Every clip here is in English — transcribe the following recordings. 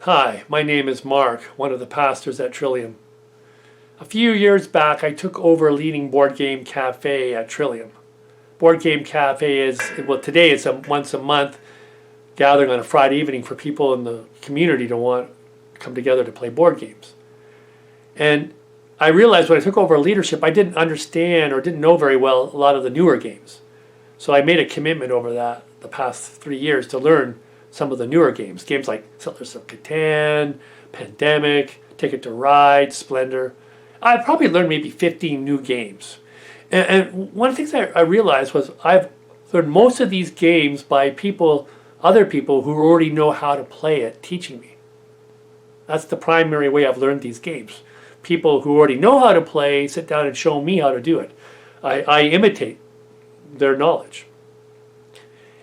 Hi, my name is Mark, one of the pastors at Trillium. A few years back, I took over leading Board Game Cafe at Trillium. Board Game Cafe is, well, today it's a once a month gathering on a Friday evening for people in the community to want to come together to play board games. And I realized when I took over leadership, I didn't understand or didn't know very well a lot of the newer games. So I made a commitment over the past 3 years to learn some of the newer games. Games like Settlers of Catan, Pandemic, Ticket to Ride, Splendor. I probably learned maybe 15 new games. And one of the things I realized was I've learned most of these games by other people who already know how to play it, teaching me. That's the primary way I've learned these games. People who already know how to play sit down and show me how to do it. I imitate their knowledge.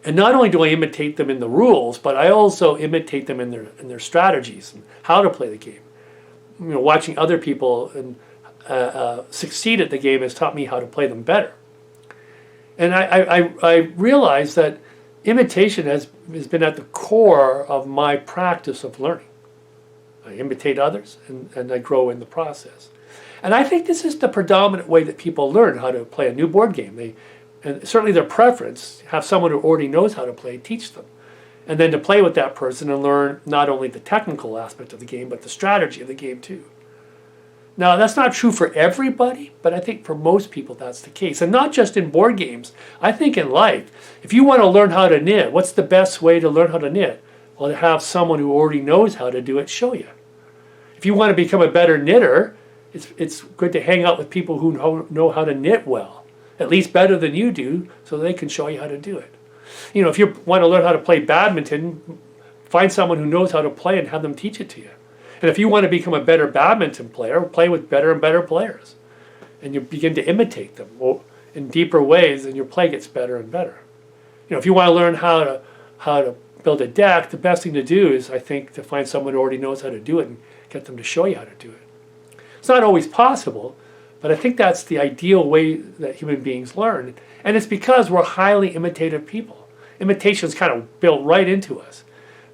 And not only do I imitate them in the rules, but I also imitate them in their strategies and how to play the game. Watching other people succeed at the game has taught me how to play them better. And I realized that imitation has been at the core of my practice of learning. I imitate others and I grow in the process. And I think this is the predominant way that people learn how to play a new board game. And certainly their preference, have someone who already knows how to play teach them. And then to play with that person and learn not only the technical aspect of the game, but the strategy of the game too. Now, that's not true for everybody, but I think for most people that's the case. And not just in board games. I think in life, if you want to learn how to knit, what's the best way to learn how to knit? Well, to have someone who already knows how to do it show you. If you want to become a better knitter, it's good to hang out with people who know how to knit well. At least better than you do, so they can show you how to do it. If you want to learn how to play badminton, find someone who knows how to play and have them teach it to you. And if you want to become a better badminton player, play with better and better players. And you begin to imitate them in deeper ways, and your play gets better and better. If you want to learn how to build a deck, the best thing to do is, I think, to find someone who already knows how to do it and get them to show you how to do it. It's not always possible, but I think that's the ideal way that human beings learn. And it's because we're highly imitative people. Imitation is kind of built right into us.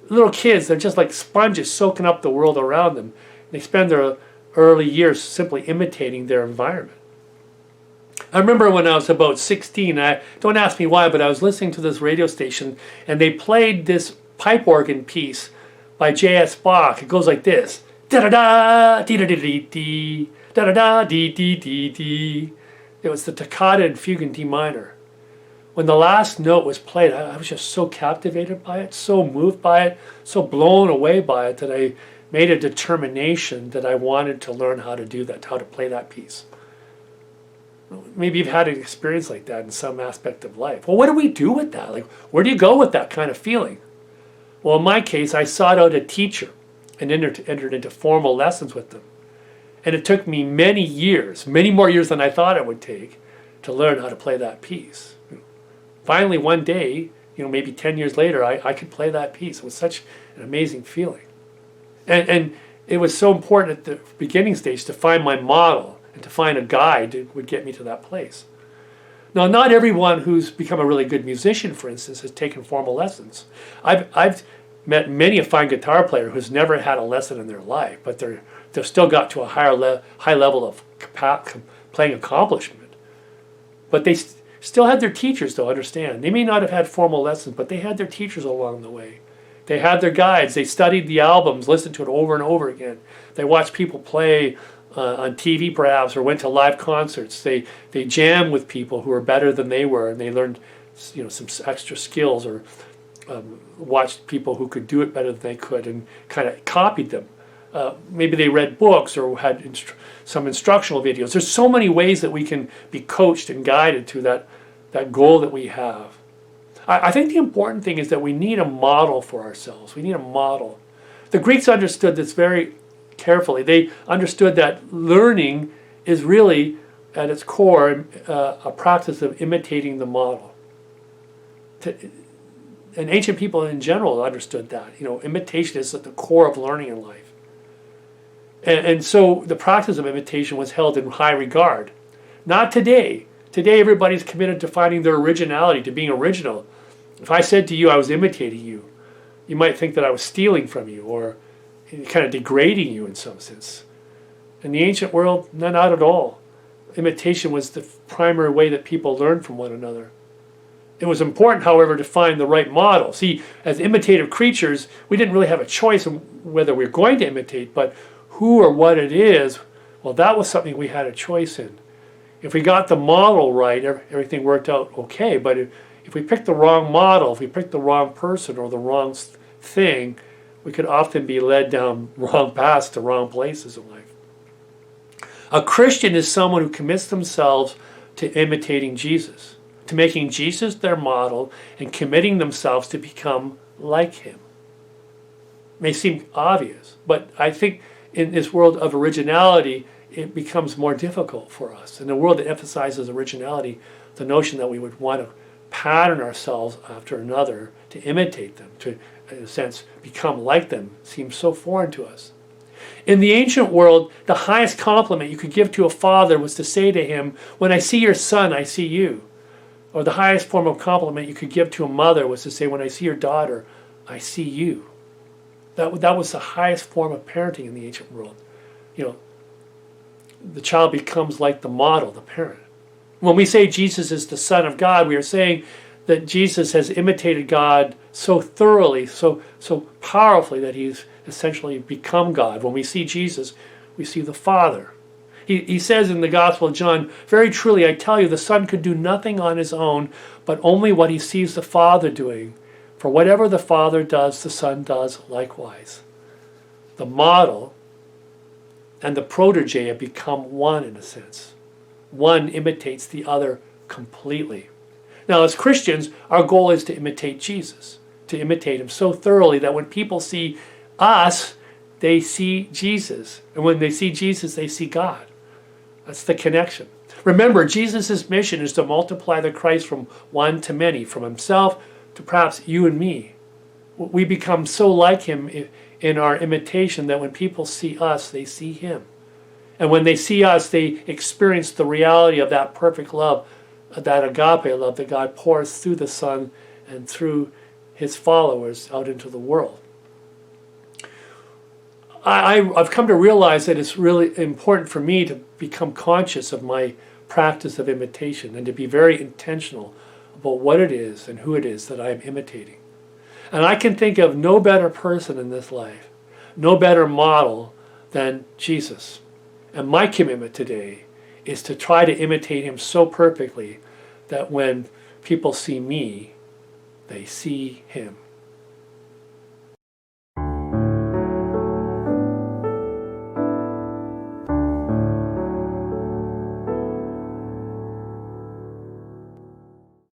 Little kids, they're just like sponges soaking up the world around them. They spend their early years simply imitating their environment. I remember when I was about 16, don't ask me why, but I was listening to this radio station and they played this pipe organ piece by J.S. Bach. It goes like this. Da-da-da, dee-da-dee-dee-dee. Da-da-da, dee-dee-dee-dee. It was the toccata and fugue in D minor. When the last note was played, I was just so captivated by it, so moved by it, so blown away by it that I made a determination that I wanted to learn how to do that, how to play that piece. Maybe you've had an experience like that in some aspect of life. Well, what do we do with that? Like, where do you go with that kind of feeling? Well, in my case, I sought out a teacher and entered into formal lessons with them. And it took me many years, many more years than I thought it would take, to learn how to play that piece. Finally, one day, maybe 10 years later, I could play that piece. It was such an amazing feeling. And it was so important at the beginning stage to find my model and to find a guide that would get me to that place. Now, not everyone who's become a really good musician, for instance, has taken formal lessons. I've met many a fine guitar player who's never had a lesson in their life, but they've still got to a high level of playing accomplishment. But they still had their teachers, though, understand. They may not have had formal lessons, but they had their teachers along the way. They had their guides. They studied the albums, listened to it over and over again. They watched people play on TV, perhaps, or went to live concerts. They jammed with people who were better than they were, and they learned some extra skills, or watched people who could do it better than they could and kind of copied them. Maybe they read books or had some instructional videos. There's so many ways that we can be coached and guided to that goal that we have. I think the important thing is that we need a model for ourselves. We need a model. The Greeks understood this very carefully. They understood that learning is really, at its core, a practice of imitating the model. And ancient people in general understood that. Imitation is at the core of learning in life. And so the practice of imitation was held in high regard. Not today. Today everybody's committed to finding their originality, to being original. If I said to you I was imitating you, you might think that I was stealing from you, or kind of degrading you in some sense. In the ancient world, not at all. Imitation was the primary way that people learned from one another. It was important, however, to find the right model. See, as imitative creatures, we didn't really have a choice in whether we were going to imitate, but who or what it is, well, that was something we had a choice in. If we got the model right, everything worked out okay. But if we picked the wrong model, if we picked the wrong person or the wrong thing, we could often be led down wrong paths to wrong places in life. A Christian is someone who commits themselves to imitating Jesus, to making Jesus their model and committing themselves to become like him. It may seem obvious, but I think in this world of originality, it becomes more difficult for us. In a world that emphasizes originality, the notion that we would want to pattern ourselves after another, to imitate them, to, in a sense, become like them, seems so foreign to us. In the ancient world, the highest compliment you could give to a father was to say to him, "When I see your son, I see you." Or the highest form of compliment you could give to a mother was to say, "When I see your daughter, I see you." That was the highest form of parenting in the ancient world. You know, the child becomes like the model, the parent. When we say Jesus is the Son of God, we are saying that Jesus has imitated God so thoroughly, so powerfully, that he's essentially become God. When we see Jesus, we see the Father. He says in the Gospel of John, "Very truly I tell you, the Son could do nothing on his own, but only what he sees the Father doing. For whatever the Father does, the Son does likewise." The model and the protege have become one in a sense. One imitates the other completely. Now, as Christians, our goal is to imitate Jesus, to imitate him so thoroughly that when people see us, they see Jesus. And when they see Jesus, they see God. That's the connection. Remember, Jesus' mission is to multiply the Christ from one to many, from himself to perhaps you and me. We become so like him in our imitation that when people see us, they see him. And when they see us, they experience the reality of that perfect love, that agape love that God pours through the Son and through his followers out into the world. I've come to realize that it's really important for me to become conscious of my practice of imitation and to be very intentional about what it is and who it is that I am imitating. And I can think of no better person in this life, no better model than Jesus. And my commitment today is to try to imitate him so perfectly that when people see me, they see him.